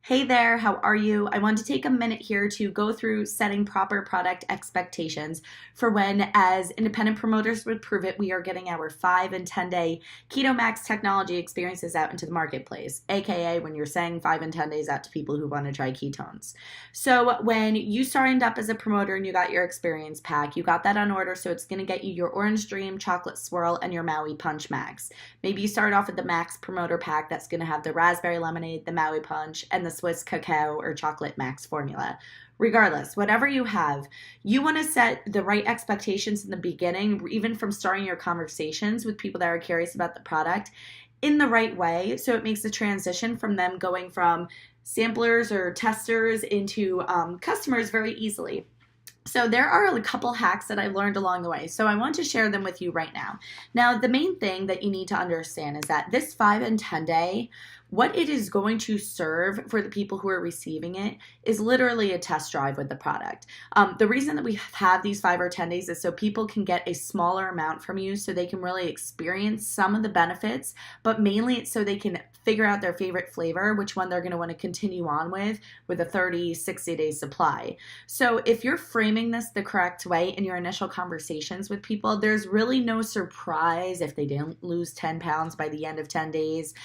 Hey there, how are you? I want to take a minute here to go through setting proper product expectations for when, as independent promoters would prove it, we are getting our 5 and 10 day Keto Max technology experiences out into the marketplace, aka when you're saying 5 and 10 days out to people who want to try ketones. So, when you signed up as a promoter and you got your experience pack, you got that on order, so it's going to get you your Orange Dream, Chocolate Swirl, and your Maui Punch Max. Maybe you start off with the Max Promoter Pack that's going to have the Raspberry Lemonade, the Maui Punch, and the Swiss Cacao or Chocolate Max formula. Regardless, whatever you have, you want to set the right expectations in the beginning, even from starting your conversations with people that are curious about the product in the right way. So it makes the transition from them going from samplers or testers into customers very easily. So there are a couple hacks that I've learned along the way. So I want to share them with you right now. Now, the main thing that you need to understand is that this 5 and 10 day, what it is going to serve for the people who are receiving it is literally a test drive with the product. The reason that we have these 5 or 10 days is so people can get a smaller amount from you so they can really experience some of the benefits, but mainly it's so they can figure out their favorite flavor, which one they're going to want to continue on with a 30, 60-day supply. So if you're framing this the correct way in your initial conversations with people, there's really no surprise if they didn't lose 10 pounds by the end of 10 days.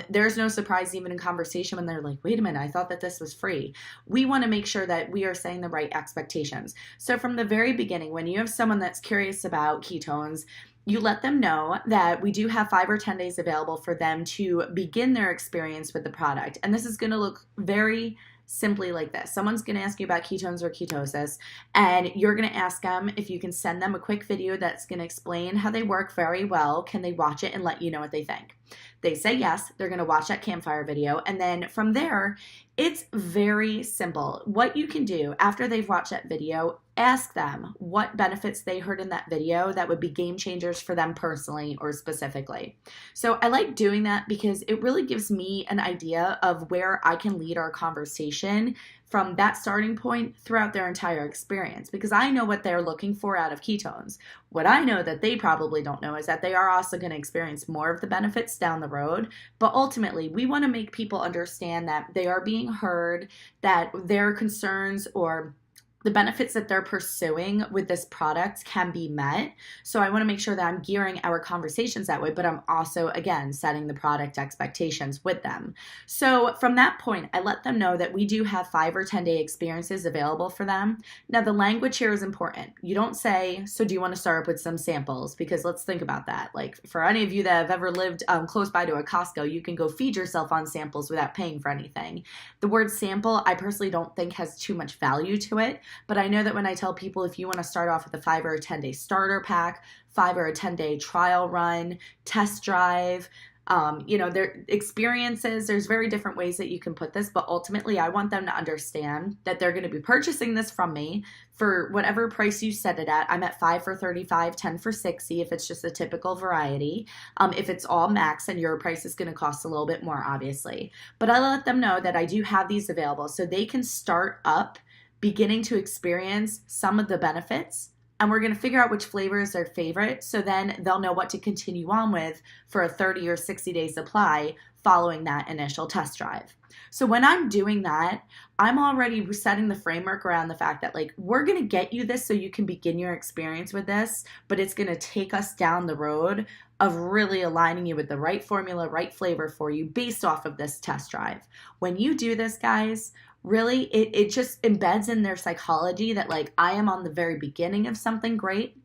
There's no surprise even in conversation when they're like, wait a minute, I thought that this was free. We want to make sure that we are setting the right expectations. So from the very beginning, when you have someone that's curious about ketones, you let them know that we do have 5 or 10 days available for them to begin their experience with the product. And this is going to look very simply like this. Someone's going to ask you about ketones or ketosis, and you're going to ask them if you can send them a quick video that's going to explain how they work very well. Can they watch it and let you know what they think? They say yes, they're going to watch that campfire video, and then from there, it's very simple. What you can do after they've watched that video, ask them what benefits they heard in that video that would be game changers for them personally or specifically. So I like doing that because it really gives me an idea of where I can lead our conversation from that starting point throughout their entire experience, because I know what they're looking for out of ketones. What I know that they probably don't know is that they are also going to experience more of the benefits down the road. But ultimately, we want to make people understand that they are being heard, that their concerns or the benefits that they're pursuing with this product can be met. So I want to make sure that I'm gearing our conversations that way, but I'm also, again, setting the product expectations with them. So from that point, I let them know that we do have 5 or 10 day experiences available for them. Now, the language here is important. You don't say, so do you want to start up with some samples? Because let's think about that. Like for any of you that have ever lived close by to a Costco, you can go feed yourself on samples without paying for anything. The word sample, I personally don't think has too much value to it. But I know that when I tell people if you want to start off with a 5 or a 10 day starter pack, 5 or a 10 day trial run, test drive, their experiences, there's very different ways that you can put this, but ultimately I want them to understand that they're going to be purchasing this from me for whatever price you set it at. I'm at 5 for 35, 10 for 60 if it's just a typical variety. If it's all max, and your price is going to cost a little bit more, obviously. But I let them know that I do have these available so they can start up beginning to experience some of the benefits, and we're going to figure out which flavor is their favorite, so then they'll know what to continue on with for a 30 or 60 day supply following that initial test drive. So when I'm doing that, I'm already setting the framework around the fact that we're going to get you this so you can begin your experience with this, but it's going to take us down the road of really aligning you with the right formula, right flavor for you based off of this test drive. When you do this, guys, really, it just embeds in their psychology that I am on the very beginning of something great,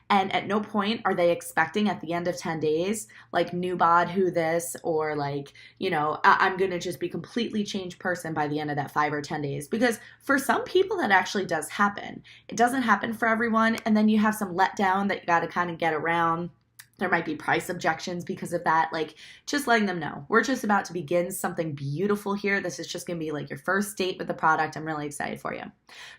and at no point are they expecting at the end of 10 days, new bod who this, or I'm going to just be completely changed person by the end of that 5 or 10 days. Because for some people that actually does happen. It doesn't happen for everyone, and then you have some letdown that you got to kind of get around. There might be price objections because of that. Just letting them know. We're just about to begin something beautiful here. This is just going to be your first date with the product. I'm really excited for you.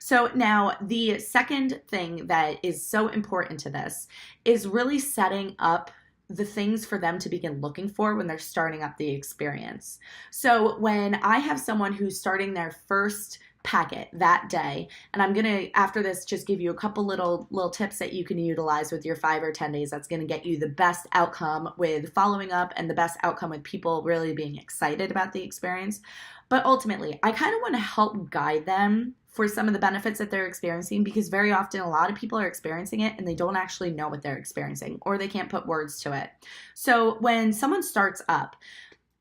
So now the second thing that is so important to this is really setting up the things for them to begin looking for when they're starting up the experience. So when I have someone who's starting their first packet that day. And I'm going to, after this, just give you a couple little tips that you can utilize with your 5 or 10 days. That's going to get you the best outcome with following up and the best outcome with people really being excited about the experience. But ultimately, I kind of want to help guide them for some of the benefits that they're experiencing, because very often a lot of people are experiencing it and they don't actually know what they're experiencing, or they can't put words to it. So when someone starts up,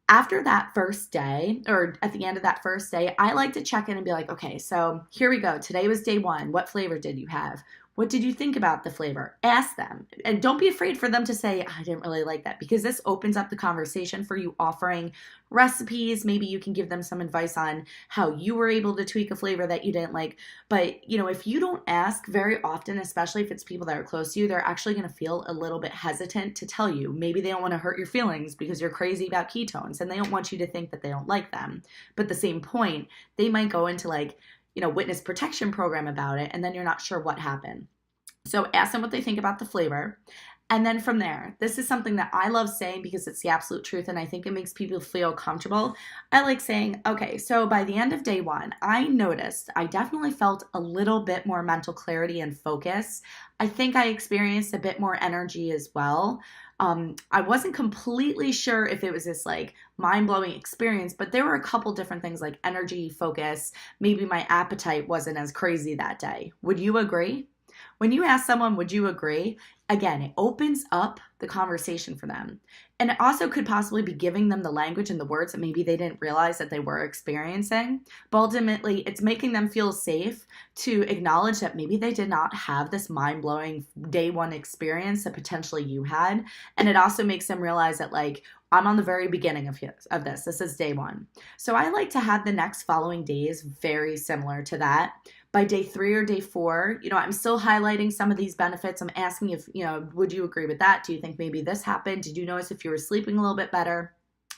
after that first day, or at the end of that first day, I like to check in and be like, okay, so here we go. Today was day 1. What flavor did you have? What did you think about the flavor? Ask them. And don't be afraid for them to say, I didn't really like that, because this opens up the conversation for you offering recipes. Maybe you can give them some advice on how you were able to tweak a flavor that you didn't like. But, if you don't ask very often, especially if it's people that are close to you, they're actually going to feel a little bit hesitant to tell you. Maybe they don't want to hurt your feelings because you're crazy about ketones and they don't want you to think that they don't like them. But at the same point, they might go into witness protection program about it, and then you're not sure what happened. So ask them what they think about the flavor. And then from there, this is something that I love saying because it's the absolute truth and I think it makes people feel comfortable. I like saying, okay, so by the end of day 1, I noticed I definitely felt a little bit more mental clarity and focus. I think I experienced a bit more energy as well. I wasn't completely sure if it was this mind-blowing experience, but there were a couple different things like energy, focus. Maybe my appetite wasn't as crazy that day. Would you agree? When you ask someone, would you agree? Again, it opens up the conversation for them. And it also could possibly be giving them the language and the words that maybe they didn't realize that they were experiencing. But ultimately, it's making them feel safe to acknowledge that maybe they did not have this mind-blowing day 1 experience that potentially you had. And it also makes them realize that I'm on the very beginning of this. This is day 1. So I like to have the next following days very similar to that. By day 3 or day 4, I'm still highlighting some of these benefits. I'm asking if, would you agree with that? Do you think maybe this happened? Did you notice if you were sleeping a little bit better?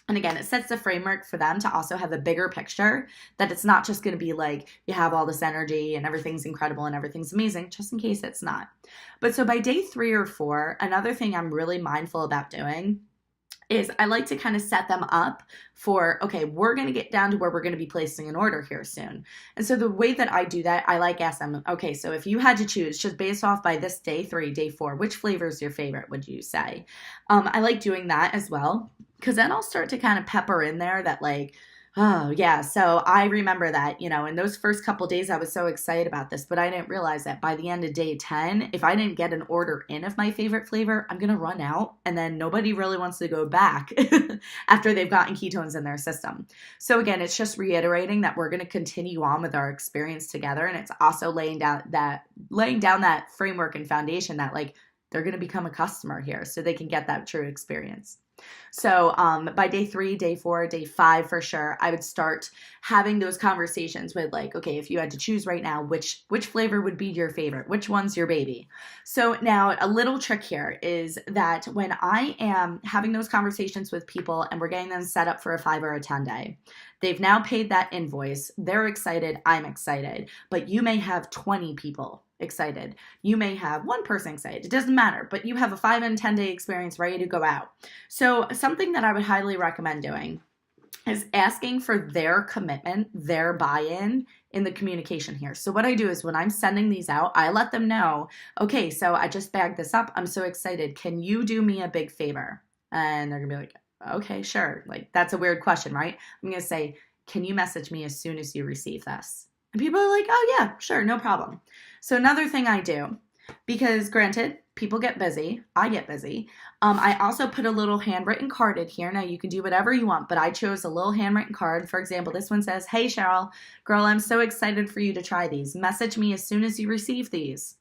And again, it sets the framework for them to also have a bigger picture, that it's not just going to be you have all this energy and everything's incredible and everything's amazing, just in case it's not. But so by day 3 or 4, another thing I'm really mindful about doing is I like to kind of set them up for, okay, we're going to get down to where we're going to be placing an order here soon. And so the way that I do that, I ask them, okay, so if you had to choose just based off by this day 3, day 4, which flavor is your favorite, would you say? I like doing that as well, because then I'll start to kind of pepper in there that oh yeah, so I remember that, in those first couple days I was so excited about this, but I didn't realize that by the end of day 10, if I didn't get an order in of my favorite flavor, I'm going to run out and then nobody really wants to go back after they've gotten ketones in their system. So again, it's just reiterating that we're going to continue on with our experience together. And it's also laying down that framework and foundation that they're going to become a customer here so they can get that true experience. So by day 3, day 4, day 5 for sure, I would start having those conversations with okay, if you had to choose right now, which flavor would be your favorite? Which one's your baby? So now a little trick here is that when I am having those conversations with people and we're getting them set up for a 5 or a 10 day, they've now paid that invoice. They're excited. I'm excited. But you may have 20 people excited. You may have 1 person excited. It doesn't matter, but you have a 5 and 10 day experience ready to go out. So something that I would highly recommend doing is asking for their commitment, their buy-in in the communication here. So what I do is when I'm sending these out, I let them know, okay, so I just bagged this up. I'm so excited. Can you do me a big favor? And they're gonna be okay, sure. That's a weird question, right? I'm gonna say, can you message me as soon as you receive this? And people are oh yeah, sure, no problem. So another thing I do, because granted, people get busy, I get busy, I also put a little handwritten card in here. Now you can do whatever you want, but I chose a little handwritten card. For example, this one says, hey Cheryl, girl, I'm so excited for you to try these. Message me as soon as you receive these, ?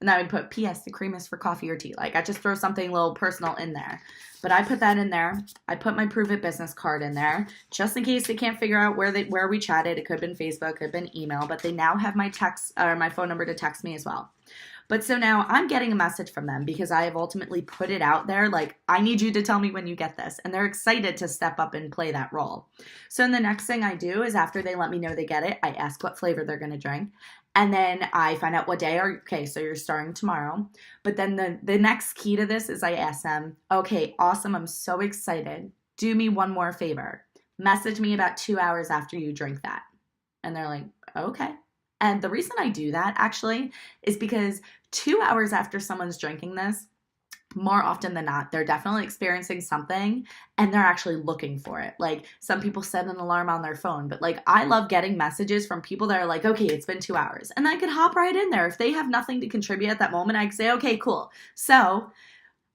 And I would put PS, the cream is for coffee or tea. I just throw something a little personal in there. But I put that in there. I put my Prove It business card in there just in case they can't figure out where we chatted. It could have been Facebook, could have been email, but they now have my text or my phone number to text me as well. But so now I'm getting a message from them because I have ultimately put it out there. I need you to tell me when you get this. And they're excited to step up and play that role. So then the next thing I do is after they let me know they get it, I ask what flavor they're going to drink. And then I find out what day okay, so you're starting tomorrow. But then the next key to this is I ask them, okay, awesome. I'm so excited. Do me one more favor. Message me about 2 hours after you drink that. And they're like, okay. And the reason I do that actually is because 2 hours after someone's drinking this, more often than not, they're definitely experiencing something and they're actually looking for it. Like some people set an alarm on their phone, but like I love getting messages from people that are like, okay, it's been 2 hours. And I could hop right in there. If they have nothing to contribute at that moment, I can say, okay, cool. So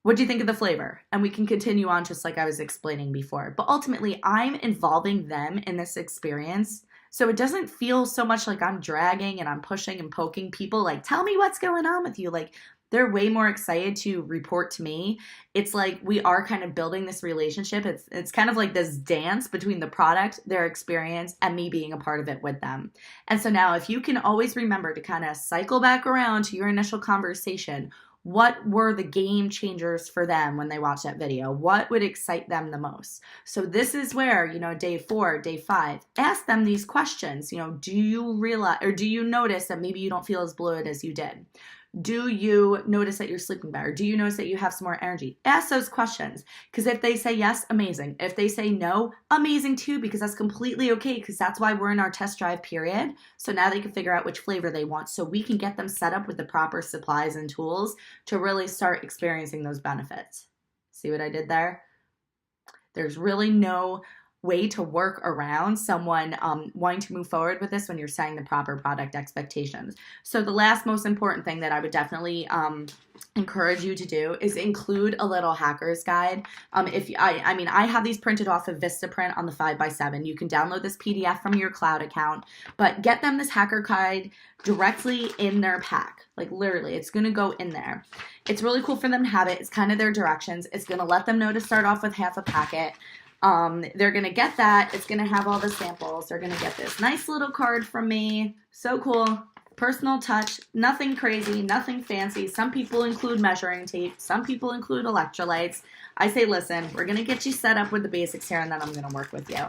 what do you think of the flavor? And we can continue on just like I was explaining before. But ultimately, I'm involving them in this experience. So it doesn't feel so much like I'm dragging and I'm pushing and poking people like, tell me what's going on with you. Like they're way more excited to report to me. It's like we are kind of building this relationship. It's kind of like this dance between the product, their experience, and me being a part of it with them. And so now if you can always remember to kind of cycle back around to your initial conversation, what were the game changers for them when they watched that video? What would excite them the most? So this is where, day 4, day 5, ask them these questions. Do you realize or do you notice that maybe you don't feel as bloated as you did? Do you notice that you're sleeping better? Do you notice that you have some more energy? Ask those questions, because if they say yes, amazing. If they say no, amazing too, because that's completely okay, because that's why we're in our test drive period. So now they can figure out which flavor they want so we can get them set up with the proper supplies and tools to really start experiencing those benefits. See what I did there? There's really no way to work around someone wanting to move forward with this when you're setting the proper product expectations. So the last most important thing that I would definitely encourage you to do is include a little hacker's guide. I have these printed off of Vistaprint on the 5x7. You can download this PDF from your cloud account, but get them this hacker guide directly in their pack. Like literally, it's going to go in there. It's really cool for them to have it. It's kind of their directions. It's going to let them know to start off with half a packet. They're going to get that. It's going to have all the samples. They're going to get this nice little card from me. So cool. Personal touch. Nothing crazy. Nothing fancy. Some people include measuring tape. Some people include electrolytes. I say, listen, we're going to get you set up with the basics here, and then I'm going to work with you.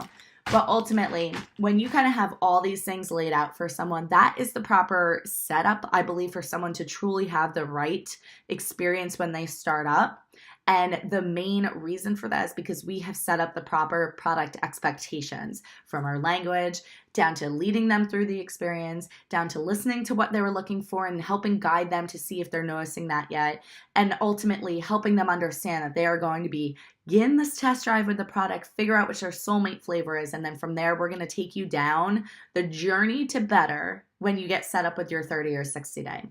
But ultimately, when you kind of have all these things laid out for someone, that is the proper setup, I believe, for someone to truly have the right experience when they start up. And the main reason for that is because we have set up the proper product expectations, from our language down to leading them through the experience, down to listening to what they were looking for and helping guide them to see if they're noticing that yet, and ultimately helping them understand that they are going to be in this test drive with the product, figure out which their soulmate flavor is, and then from there we're going to take you down the journey to better when you get set up with your 30 or 60 day.